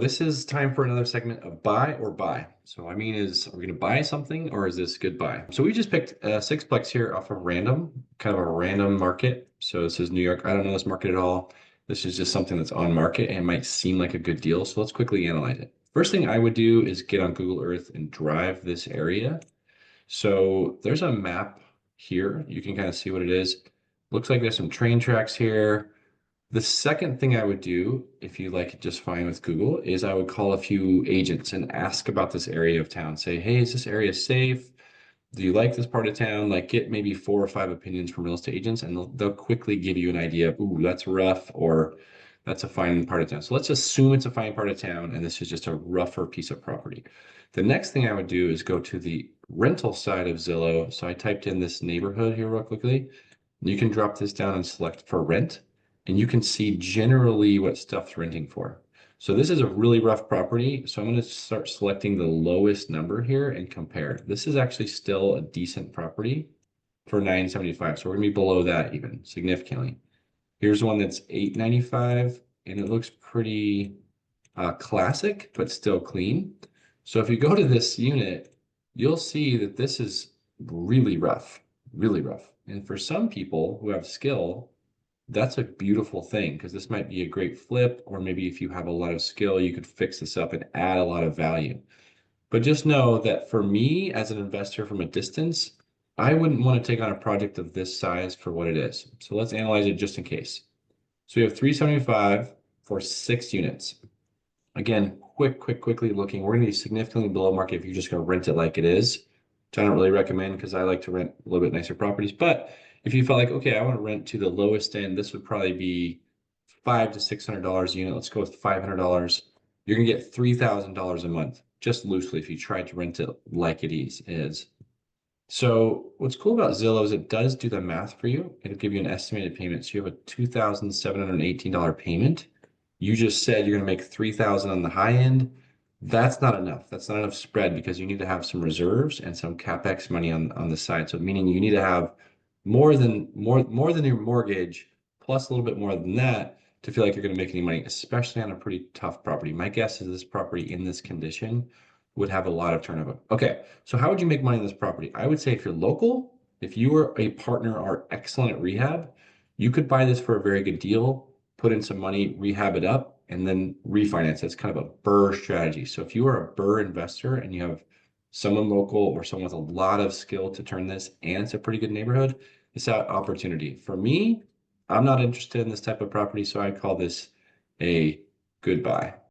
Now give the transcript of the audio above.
This is time for another segment of buy or buy. So I mean is, are we going to buy something or is this good buy? So we just picked a sixplex here off of random, kind of a random market. So this is New York. I don't know this market at all. This is just something that's on market and it might seem like a good deal. So let's quickly analyze it. First thing I would do is get on Google Earth and drive this area. So there's a map here. You can kind of see what it is. Looks like there's some train tracks here. The second thing I would do, if you like it just fine with Google, is I would call a few agents and ask about this area of town. Say, hey, is this area safe? Do you like this part of town? Like get maybe 4 or 5 opinions from real estate agents and they'll quickly give you an idea of, ooh, that's rough or that's a fine part of town. So let's assume it's a fine part of town and this is just a rougher piece of property. The next thing I would do is go to the rental side of Zillow. So I typed in this neighborhood here real quickly. You can drop this down and select for rent and you can see generally what stuff's renting for. So this is a really rough property. So I'm going to start selecting the lowest number here and compare. This is actually still a decent property for $975. So we're going to be below that even significantly. Here's one that's $895 and it looks pretty classic, but still clean. So if you go to this unit, you'll see that this is really rough, really rough. And for some people who have skill, that's a beautiful thing because this might be a great flip, or maybe if you have a lot of skill, you could fix this up and add a lot of value. But just know that for me as an investor from a distance, I wouldn't want to take on a project of this size for what it is. So let's analyze it just in case. So we have 375 for 6 units. Again, quickly looking, we're going to be significantly below market if you're just going to rent it like it is, which I don't really recommend because I like to rent a little bit nicer properties. But if you felt like, okay, I want to rent to the lowest end, this would probably be $500 to $600 a unit. Let's go with $500. You're going to get $3,000 a month, just loosely if you try to rent it like it is. So what's cool about Zillow is it does do the math for you. It'll give you an estimated payment. So you have a $2,718 payment. You just said you're going to make 3,000 on the high end. That's not enough. That's not enough spread because you need to have some reserves and some CapEx money on the side. So meaning you need to have more than your mortgage plus a little bit more than that to feel like you're going to make any money, especially on a pretty tough property. My guess is this property in this condition would have a lot of turnover. Okay, so how would you make money on this property? I would say if you're local, if you were a partner or excellent at rehab, you could buy this for a very good deal, put in some money, rehab it up, and then refinance. That's kind of a BRRRR strategy. So if you are a BRRRR investor and you have someone local or someone with a lot of skill to turn this and it's a pretty good neighborhood, it's that opportunity. For me, I'm not interested in this type of property, so I call this a good buy.